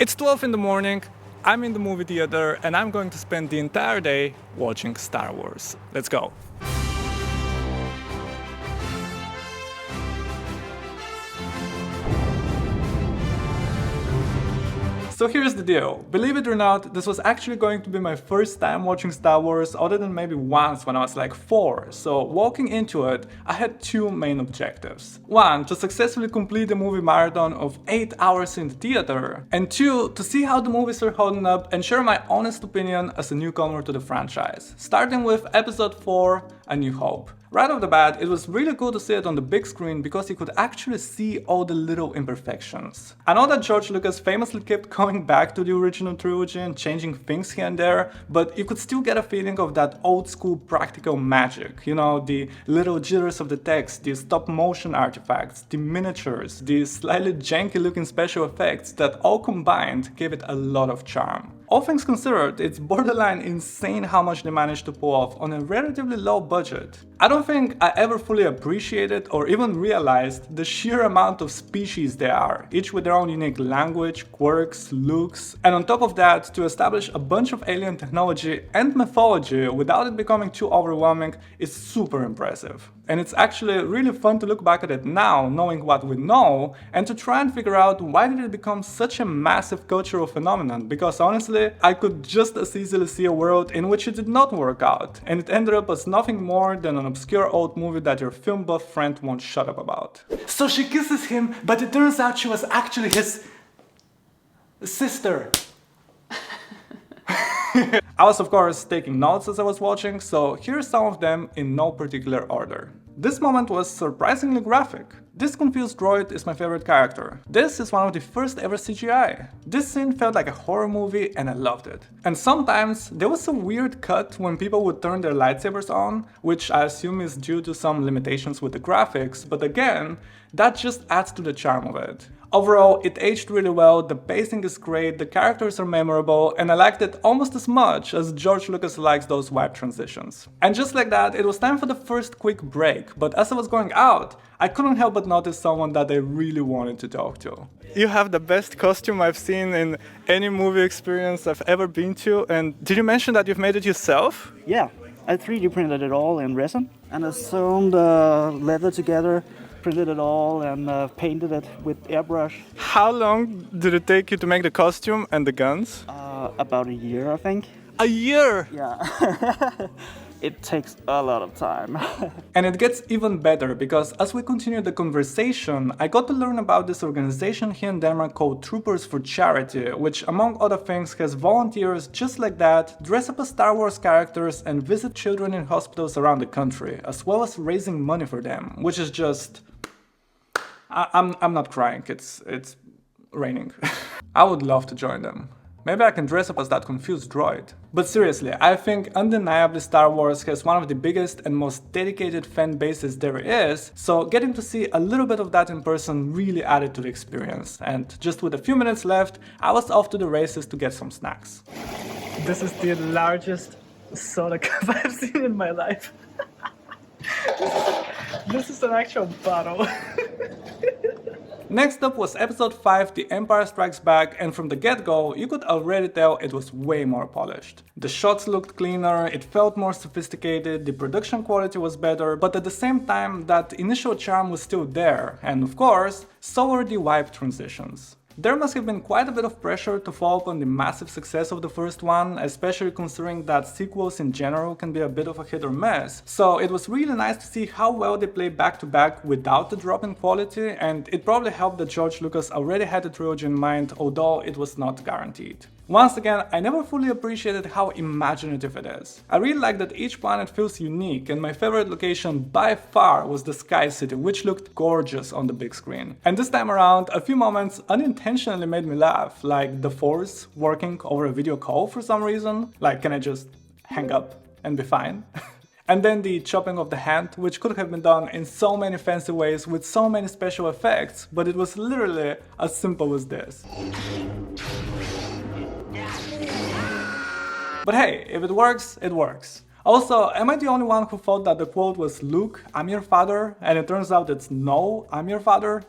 It's 12 in the morning, I'm in the movie theater, and I'm going to spend the entire day watching Star Wars. Let's go. So here's the deal. Believe it or not, this was actually going to be my first time watching Star Wars other than maybe once when I was like 4. So walking into it, I had two main objectives. One, to successfully complete the movie marathon of 8 hours in the theater. And two, to see how the movies are holding up and share my honest opinion as a newcomer to the franchise. Starting with episode 4, A New Hope. Right off the bat, it was really cool to see it on the big screen because you could actually see all the little imperfections. I know that George Lucas famously kept going back to the original trilogy and changing things here and there, but you could still get a feeling of that old school practical magic. You know, the little jitters of the text, the stop motion artifacts, the miniatures, the slightly janky looking special effects that all combined gave it a lot of charm. All things considered, it's borderline insane how much they managed to pull off on a relatively low budget. I don't think I ever fully appreciated or even realized the sheer amount of species there are, each with their own unique language, quirks, looks, and on top of that, to establish a bunch of alien technology and mythology without it becoming too overwhelming is super impressive. And it's actually really fun to look back at it now, knowing what we know, and to try and figure out why did it become such a massive cultural phenomenon, because honestly, I could just as easily see a world in which it did not work out, and it ended up as nothing more than an obscure old movie that your film buff friend won't shut up about. So she kisses him, but it turns out she was actually his sister. I was of course taking notes as I was watching, so here's some of them in no particular order. This moment was surprisingly graphic. This confused droid is my favorite character. This is one of the first ever CGI. This scene felt like a horror movie and I loved it. And sometimes there was a weird cut when people would turn their lightsabers on, which I assume is due to some limitations with the graphics, but again, that just adds to the charm of it. Overall, it aged really well, the pacing is great, the characters are memorable, and I liked it almost as much as George Lucas likes those wipe transitions. And just like that, it was time for the first quick break, but as I was going out, I couldn't help but notice someone that I really wanted to talk to. You have the best costume I've seen in any movie experience I've ever been to, and did you mention that you've made it yourself? Yeah, I 3D printed it all in resin, and I sewn the leather together, printed it all, and painted it with airbrush. How long did it take you to make the costume and the guns? About a year, I think. A year? Yeah. It takes a lot of time. And it gets even better because as we continue the conversation, I got to learn about this organization here in Denmark called Troopers for Charity, which among other things has volunteers just like that dress up as Star Wars characters and visit children in hospitals around the country, as well as raising money for them, which is just... I'm not crying, it's raining. I would love to join them. Maybe I can dress up as that confused droid. But seriously, I think undeniably Star Wars has one of the biggest and most dedicated fan bases there is, so getting to see a little bit of that in person really added to the experience. And just with a few minutes left, I was off to the races to get some snacks. This is the largest soda cup I've seen in my life. This is an actual bottle. Next up was episode 5, The Empire Strikes Back, and from the get-go, you could already tell it was way more polished. The shots looked cleaner, it felt more sophisticated, the production quality was better, but at the same time, that initial charm was still there, and of course, so were the wipe transitions. There must have been quite a bit of pressure to follow up on the massive success of the first one, especially considering that sequels in general can be a bit of a hit or miss. So it was really nice to see how well they play back to back without the drop in quality, and it probably helped that George Lucas already had the trilogy in mind, although it was not guaranteed. Once again, I never fully appreciated how imaginative it is. I really like that each planet feels unique, and my favorite location by far was the Sky City, which looked gorgeous on the big screen. And this time around, a few moments unintentionally made me laugh, like the Force working over a video call for some reason. Like, can I just hang up and be fine? And then the chopping of the hand, which could have been done in so many fancy ways with so many special effects, but it was literally as simple as this. But hey, if it works, it works. Also, am I the only one who thought that the quote was "Luke, I'm your father," and it turns out it's "No, I'm your father"?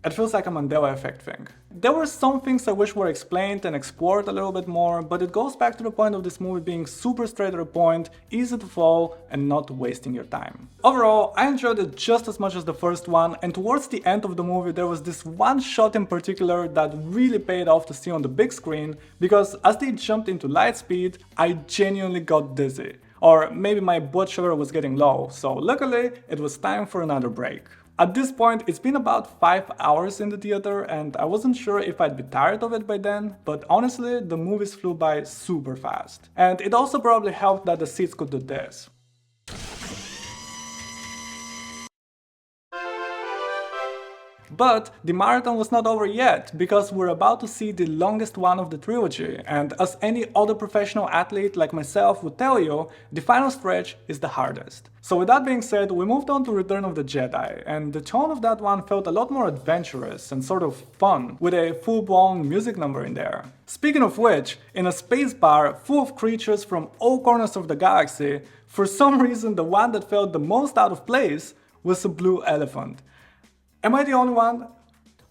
It feels like a Mandela effect thing. There were some things I wish were explained and explored a little bit more, but it goes back to the point of this movie being super straight to the point, easy to follow, and not wasting your time. Overall, I enjoyed it just as much as the first one, and towards the end of the movie there was this one shot in particular that really paid off to see on the big screen, because as they jumped into light speed, I genuinely got dizzy. Or maybe my blood sugar was getting low, so luckily it was time for another break. At this point, it's been about 5 hours in the theater and I wasn't sure if I'd be tired of it by then, but honestly, the movies flew by super fast. And it also probably helped that the seats could do this. But the marathon was not over yet, because we're about to see the longest one of the trilogy, and as any other professional athlete like myself would tell you, the final stretch is the hardest. So with that being said, we moved on to Return of the Jedi, and the tone of that one felt a lot more adventurous and sort of fun, with a full-blown music number in there. Speaking of which, in a space bar full of creatures from all corners of the galaxy, for some reason the one that felt the most out of place was a blue elephant. Am I the only one?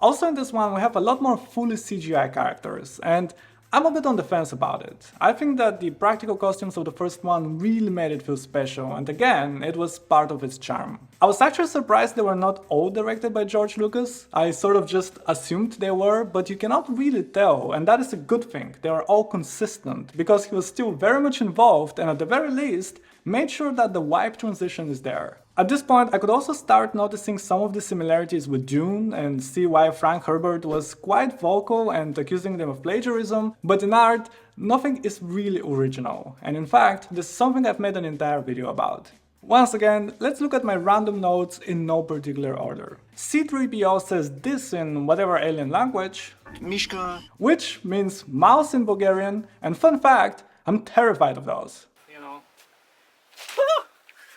Also in this one we have a lot more fully CGI characters, and I'm a bit on the fence about it. I think that the practical costumes of the first one really made it feel special, and again, it was part of its charm. I was actually surprised they were not all directed by George Lucas. I sort of just assumed they were, but you cannot really tell, and that is a good thing. They are all consistent, because he was still very much involved and at the very least made sure that the wipe transition is there. At this point, I could also start noticing some of the similarities with Dune and see why Frank Herbert was quite vocal and accusing them of plagiarism, but in art, nothing is really original, and in fact, this is something I've made an entire video about. Once again, let's look at my random notes in no particular order. C-3PO says this in whatever alien language, Mishka. which means mouse in Bulgarian, and fun fact, I'm terrified of those. You know.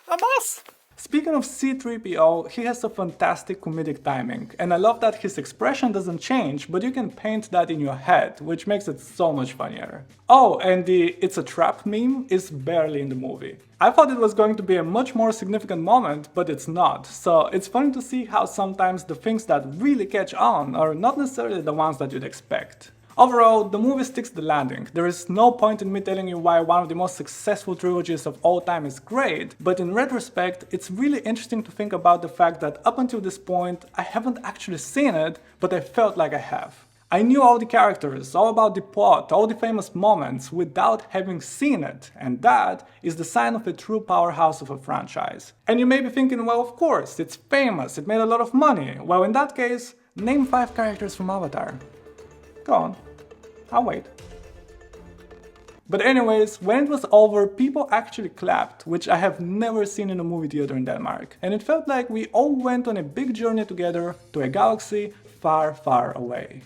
A mouse! Speaking of C-3PO, he has a fantastic comedic timing, and I love that his expression doesn't change, but you can paint that in your head, which makes it so much funnier. Oh, and the "it's a trap" meme is barely in the movie. I thought it was going to be a much more significant moment, but it's not, so it's funny to see how sometimes the things that really catch on are not necessarily the ones that you'd expect. Overall, the movie sticks the landing. There is no point in me telling you why one of the most successful trilogies of all time is great, but in retrospect, it's really interesting to think about the fact that up until this point, I haven't actually seen it, but I felt like I have. I knew all the characters, all about the plot, all the famous moments, without having seen it, and that is the sign of a true powerhouse of a franchise. And you may be thinking, well, of course, it's famous, it made a lot of money. Well, in that case, name 5 characters from Avatar. Go on, I'll wait. But anyways, when it was over, people actually clapped, which I have never seen in a movie theater in Denmark. And it felt like we all went on a big journey together to a galaxy far, far away.